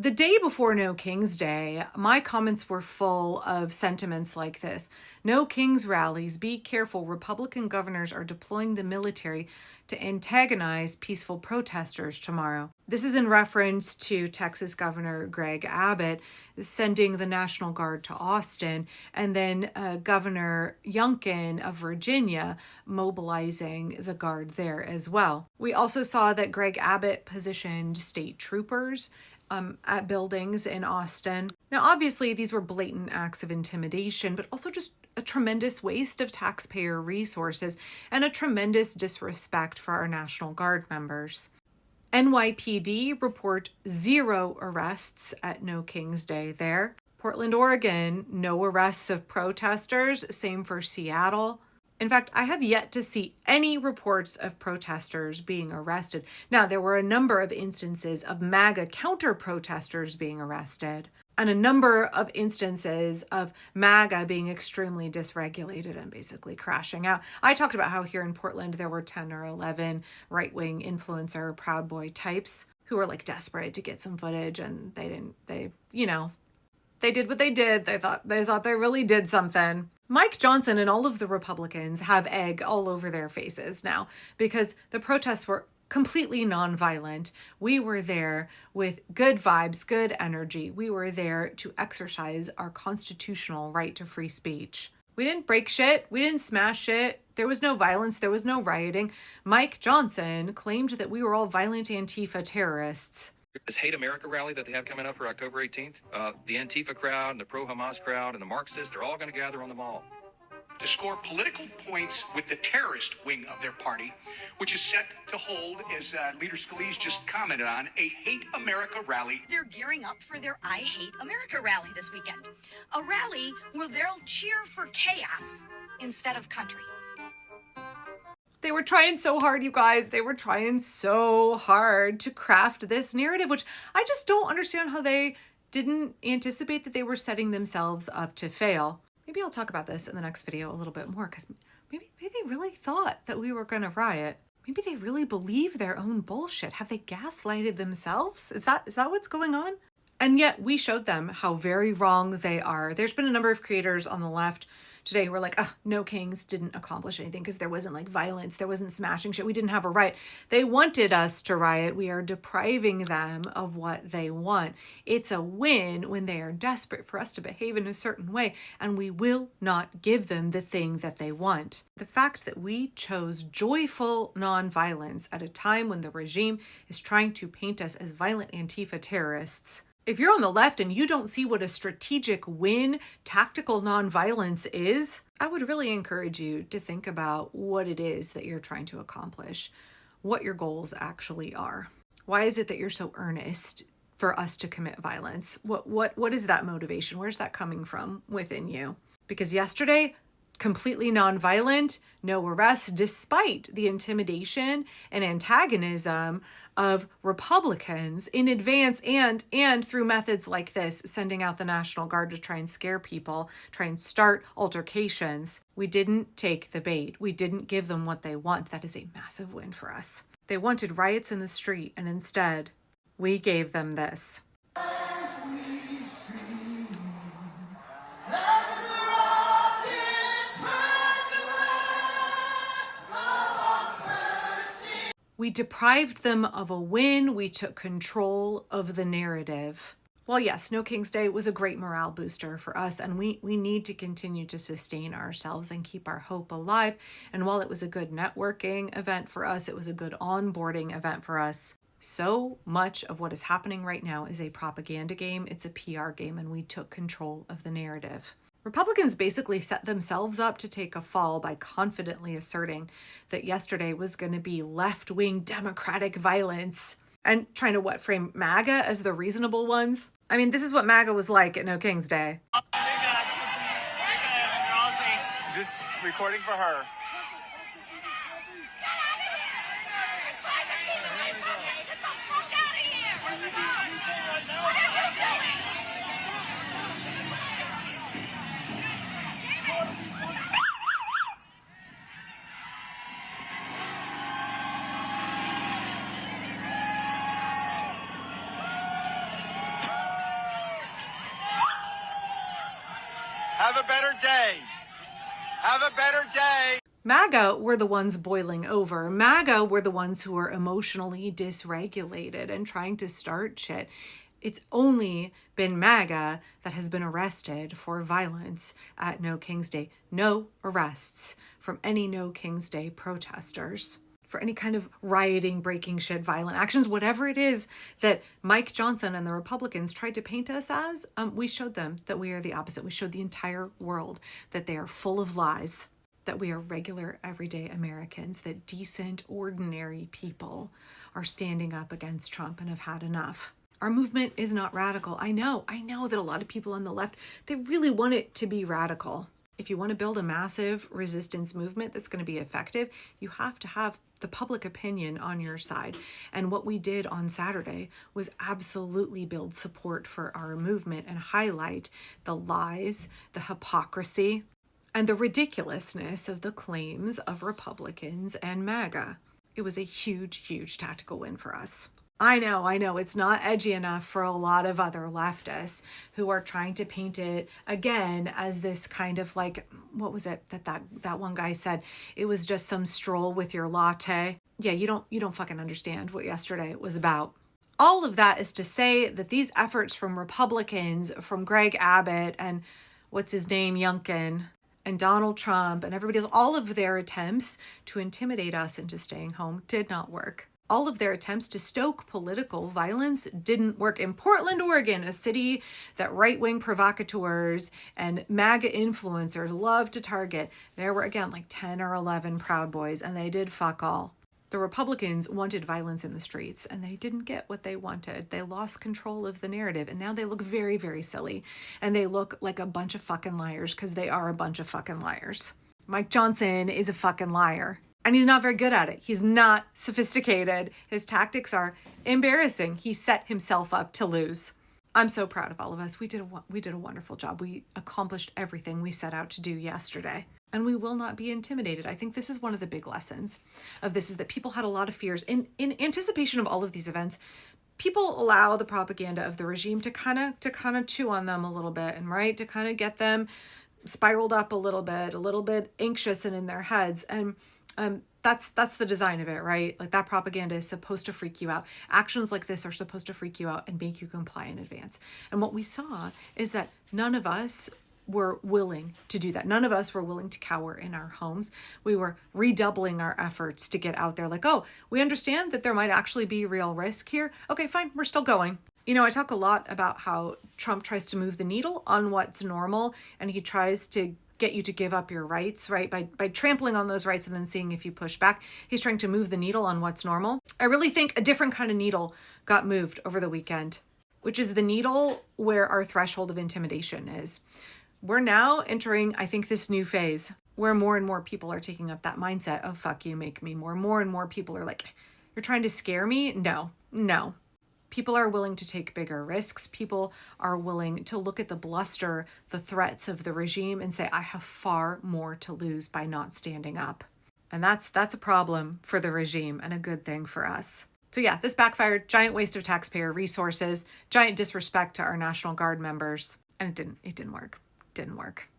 The day before No King's Day, my comments were full of sentiments like this. No King's rallies, be careful. Republican governors are deploying the military to antagonize peaceful protesters tomorrow. This is in reference to Texas Governor Greg Abbott sending the National Guard to Austin, and then Governor Youngkin of Virginia mobilizing the Guard there as well. We also saw that Greg Abbott positioned state troopers at buildings in Austin. Now, obviously, these were blatant acts of intimidation, but also just a tremendous waste of taxpayer resources and a tremendous disrespect for our National Guard members. NYPD report 0 arrests at No King's Day there. Portland, Oregon, no arrests of protesters. Same for Seattle. In fact, I have yet to see any reports of protesters being arrested. Now, there were a number of instances of MAGA counter-protesters being arrested, and a number of instances of MAGA being extremely dysregulated and basically crashing out. I talked about how here in Portland there were 10 or 11 right-wing influencer Proud Boy types who were like desperate to get some footage, and they did what they did. They thought they really did something. Mike Johnson and all of the Republicans have egg all over their faces now because the protests were completely nonviolent. We were there with good vibes, good energy. We were there to exercise our constitutional right to free speech. We didn't break shit. We didn't smash shit. There was no violence. There was no rioting. Mike Johnson claimed that we were all violent Antifa terrorists. This Hate America rally that they have coming up for October 18th, the Antifa crowd and the pro-Hamas crowd and the Marxists, they're all going to gather on the mall to score political points with the terrorist wing of their party, which is set to hold, as Leader Scalise just commented on, a Hate America rally. They're gearing up for their I Hate America rally this weekend. A rally where they'll cheer for chaos instead of country. They were trying so hard, you guys. They were trying so hard to craft this narrative, which I just don't understand how they didn't anticipate that they were setting themselves up to fail. Maybe I'll talk about this in the next video a little bit more, because maybe they really thought that we were going to riot. Maybe they really believe their own bullshit. Have they gaslighted themselves? Is that what's going on? And yet we showed them how very wrong they are. There's been a number of creators on the left today who were like, No Kings didn't accomplish anything because there wasn't like violence. There wasn't smashing shit. We didn't have a riot. They wanted us to riot. We are depriving them of what they want. It's a win when they are desperate for us to behave in a certain way, and we will not give them the thing that they want. The fact that we chose joyful nonviolence at a time when the regime is trying to paint us as violent Antifa terrorists. If you're on the left and you don't see what a strategic win tactical nonviolence is, I would really encourage you to think about what it is that you're trying to accomplish, what your goals actually are. Why is it that you're so earnest for us to commit violence? What is that motivation? Where's that coming from within you? Because yesterday, completely nonviolent, no arrests, despite the intimidation and antagonism of Republicans in advance and through methods like this, sending out the National Guard to try and scare people, try and start altercations. We didn't take the bait. We didn't give them what they want. That is a massive win for us. They wanted riots in the street, and instead, we gave them this. We deprived them of a win. We took control of the narrative. Well, yes, No King's Day was a great morale booster for us, and we need to continue to sustain ourselves and keep our hope alive. And while it was a good networking event for us, it was a good onboarding event for us. So much of what is happening right now is a propaganda game. It's a PR game, and we took control of the narrative. Republicans basically set themselves up to take a fall by confidently asserting that yesterday was going to be left-wing Democratic violence and trying to frame MAGA as the reasonable ones. I mean, this is what MAGA was like at No King's Day. Just recording for her. Have a better day. Have a better day. MAGA were the ones boiling over. MAGA were the ones who were emotionally dysregulated and trying to start shit. It's only been MAGA that has been arrested for violence at No King's Day. No arrests from any No King's Day protesters for any kind of rioting, breaking shit, violent actions, whatever it is that Mike Johnson and the Republicans tried to paint us as. We showed them that we are the opposite. We showed the entire world that they are full of lies, that we are regular, everyday Americans, that decent, ordinary people are standing up against Trump and have had enough. Our movement is not radical. I know that a lot of people on the left, they really want it to be radical. If you want to build a massive resistance movement that's going to be effective, you have to have the public opinion on your side. And what we did on Saturday was absolutely build support for our movement and highlight the lies, the hypocrisy, and the ridiculousness of the claims of Republicans and MAGA. It was a huge, huge tactical win for us. I know, it's not edgy enough for a lot of other leftists who are trying to paint it again as this kind of like, what was it that one guy said? It was just some stroll with your latte. Yeah, you don't fucking understand what yesterday was about. All of that is to say that these efforts from Republicans, from Greg Abbott and what's his name, Youngkin, and Donald Trump and everybody else, all of their attempts to intimidate us into staying home did not work. All of their attempts to stoke political violence didn't work. In Portland, Oregon, a city that right-wing provocateurs and MAGA influencers love to target, there were, again, like 10 or 11 Proud Boys, and they did fuck all. The Republicans wanted violence in the streets, and they didn't get what they wanted. They lost control of the narrative, and now they look very, very silly. And they look like a bunch of fucking liars, because they are a bunch of fucking liars. Mike Johnson is a fucking liar. And he's not very good at it. He's not sophisticated. His tactics are embarrassing. He set himself up to lose. I'm so proud of all of us. We did a wonderful job. We accomplished everything we set out to do yesterday. And we will not be intimidated. I think this is one of the big lessons of this, is that people had a lot of fears. In anticipation of all of these events, people allow the propaganda of the regime to kind of chew on them a little bit, and right, to kind of get them spiraled up a little bit anxious and in their heads. And that's the design of it, right? Like, that propaganda is supposed to freak you out. Actions like this are supposed to freak you out and make you comply in advance. And what we saw is that none of us were willing to do that. None of us were willing to cower in our homes. We were redoubling our efforts to get out there. Like, oh, we understand that there might actually be real risk here. Okay, fine, we're still going. You know, I talk a lot about how Trump tries to move the needle on what's normal, and he tries to get you to give up your rights, right? By trampling on those rights and then seeing if you push back. He's trying to move the needle on what's normal. I really think a different kind of needle got moved over the weekend, which is the needle where our threshold of intimidation is. We're now entering, I think, this new phase where more and more people are taking up that mindset of fuck you, make me more. More and more people are like, you're trying to scare me? No. People are willing to take bigger risks. People are willing to look at the bluster, the threats of the regime, and say, I have far more to lose by not standing up. And that's a problem for the regime and a good thing for us. So yeah, this backfired. Giant waste of taxpayer resources, giant disrespect to our National Guard members. And it didn't work.